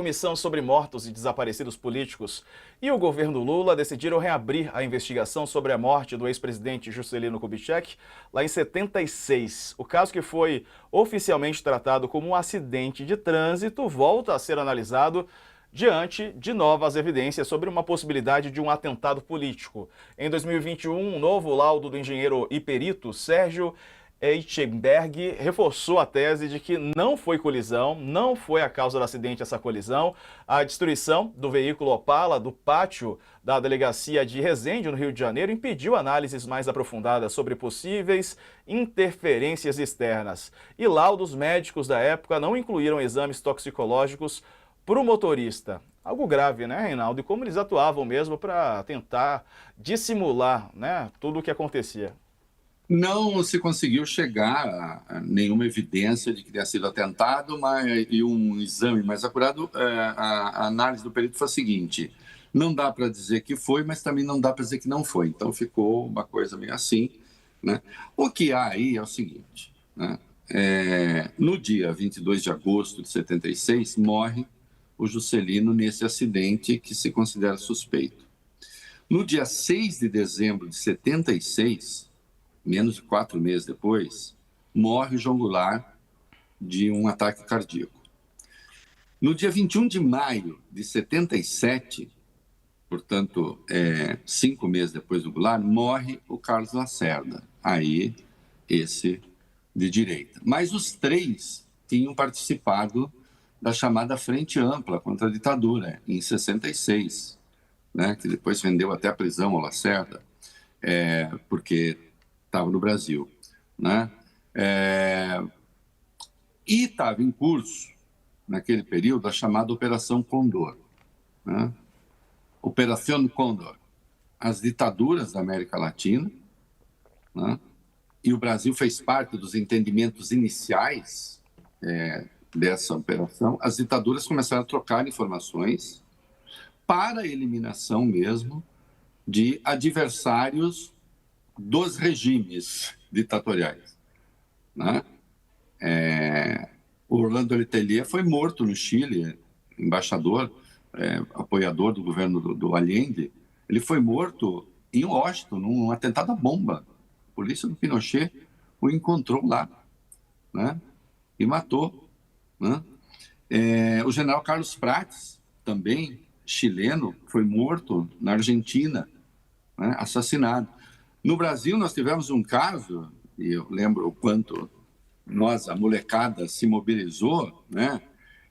Comissão sobre mortos e desaparecidos políticos e o governo Lula decidiram reabrir a investigação sobre a morte do ex-presidente Juscelino Kubitschek lá em 76. O caso, que foi oficialmente tratado como um acidente de trânsito, volta a ser analisado diante de novas evidências sobre uma possibilidade de um atentado político. Em 2021, um novo laudo do engenheiro e perito Sérgio Eichenberg reforçou a tese de que não foi colisão, não foi a causa do acidente essa colisão. A destruição do veículo Opala do pátio da delegacia de Resende, no Rio de Janeiro, impediu análises mais aprofundadas sobre possíveis interferências externas. E laudos médicos da época não incluíram exames toxicológicos para o motorista. Algo grave, né, Reinaldo? E como eles atuavam mesmo para tentar dissimular, né, tudo o que acontecia. Não se conseguiu chegar a nenhuma evidência de que tenha sido atentado, e um exame mais acurado. A análise do perito foi a seguinte: não dá para dizer que foi, mas também não dá para dizer que não foi. Então ficou uma coisa meio assim, né? O que há aí é o seguinte, né? No dia 22 de agosto de 76, morre o Juscelino nesse acidente que se considera suspeito. No dia 6 de dezembro de 76, menos de 4 meses depois, morre João Goulart de um ataque cardíaco. No dia 21 de maio de 77, portanto, 5 meses depois do Goulart, morre o Carlos Lacerda, aí esse de direita. Mas os três tinham participado da chamada Frente Ampla contra a ditadura, em 66, né, que depois rendeu até a prisão ao Lacerda, porque estava no Brasil, né? E estava em curso, naquele período, a chamada Operação Condor, né? Operação Condor. As ditaduras da América Latina, né? E o Brasil fez parte dos entendimentos iniciais dessa operação. As ditaduras começaram a trocar informações para a eliminação mesmo de adversários dos regimes ditatoriais, né? O Orlando Letelier foi morto no Chile, embaixador, apoiador do governo do Allende. Ele foi morto em Washington, num atentado à bomba. A polícia do Pinochet o encontrou lá, né? E matou, né? O general Carlos Prates, também chileno, foi morto na Argentina, né? Assassinado. No Brasil, nós tivemos um caso, e eu lembro o quanto a molecada, se mobilizou, né?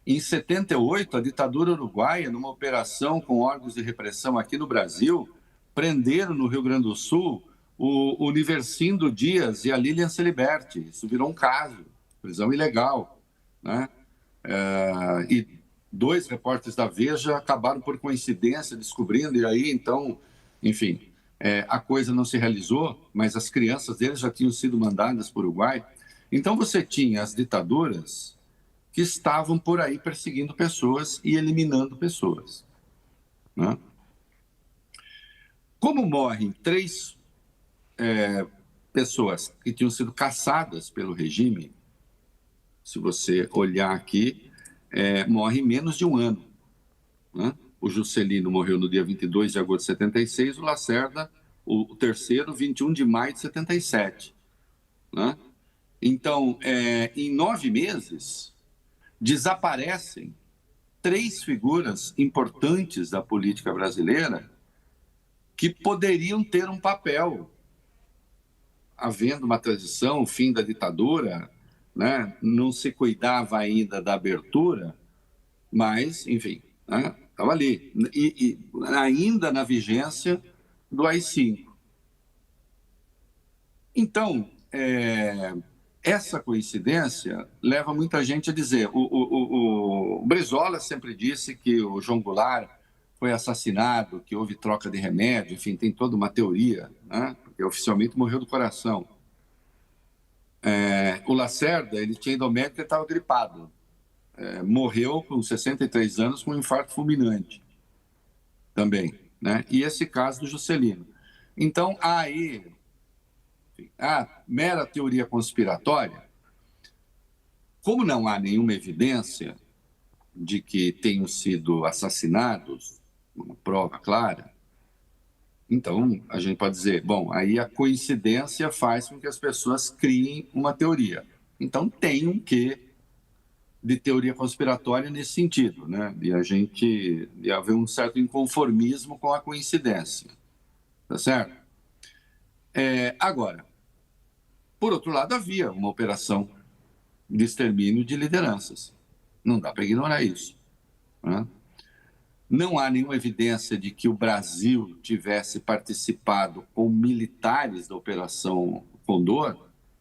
Em 78, a ditadura uruguaia, numa operação com órgãos de repressão aqui no Brasil, prenderam no Rio Grande do Sul o Niversindo Dias e a Lilian Celiberti. Isso virou um caso, prisão ilegal, né? E 2 repórteres da Veja acabaram por coincidência descobrindo, e aí, então, enfim, a coisa não se realizou, mas as crianças deles já tinham sido mandadas para o Uruguai. Então você tinha as ditaduras que estavam por aí perseguindo pessoas e eliminando pessoas, né? Como morrem 3 pessoas que tinham sido caçadas pelo regime, se você olhar aqui, morre em menos de um ano, né? O Juscelino morreu no dia 22 de agosto de 76, o Lacerda, o terceiro, 21 de maio de 77. Né? Então, em 9 meses, desaparecem 3 figuras importantes da política brasileira que poderiam ter um papel, havendo uma transição, o fim da ditadura, né? Não se cuidava ainda da abertura, mas, enfim, né? Estava ali, e ainda na vigência do AI-5. Então, essa coincidência leva muita gente a dizer... O Brizola sempre disse que o João Goulart foi assassinado, que houve troca de remédio, enfim, tem toda uma teoria, né? Porque oficialmente morreu do coração. O Lacerda, ele tinha ido ao médico e estava gripado. Morreu com 63 anos com um infarto fulminante também, né? E esse caso do Juscelino. Então, aí, a mera teoria conspiratória, como não há nenhuma evidência de que tenham sido assassinados, uma prova clara, então a gente pode dizer, bom, aí a coincidência faz com que as pessoas criem uma teoria. Então tem um quê de teoria conspiratória nesse sentido, né? De haver um certo inconformismo com a coincidência, tá certo? Agora, por outro lado, havia uma operação de extermínio de lideranças. Não dá para ignorar isso, né? Não há nenhuma evidência de que o Brasil tivesse participado com militares da Operação Condor,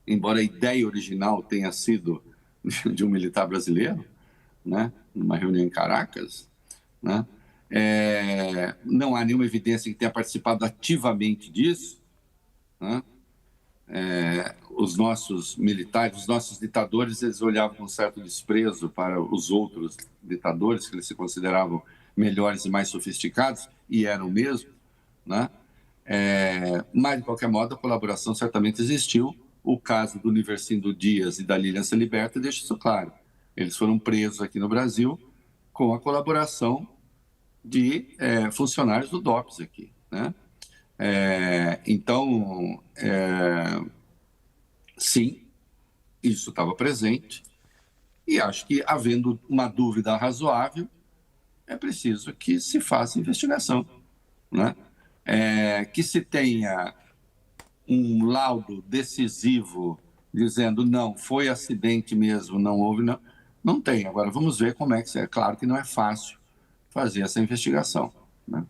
embora a ideia original tenha sido de um militar brasileiro, né? Numa reunião em Caracas, né? Não há nenhuma evidência que tenha participado ativamente disso, né? Os nossos militares, os nossos ditadores, eles olhavam com certo desprezo para os outros ditadores, que eles se consideravam melhores e mais sofisticados, e eram mesmo, né? Mas, de qualquer modo, a colaboração certamente existiu. O caso do Universindo Dias e da Lilian Celiberto deixa isso claro. Eles foram presos aqui no Brasil com a colaboração de funcionários do DOPS aqui, né? Então, sim, isso estava presente, e acho que, havendo uma dúvida razoável, é preciso que se faça investigação, né? Que se tenha um laudo decisivo dizendo não, foi acidente mesmo, não houve, não, não tem. Agora, vamos ver como é que é. Claro que não é fácil fazer essa investigação, né?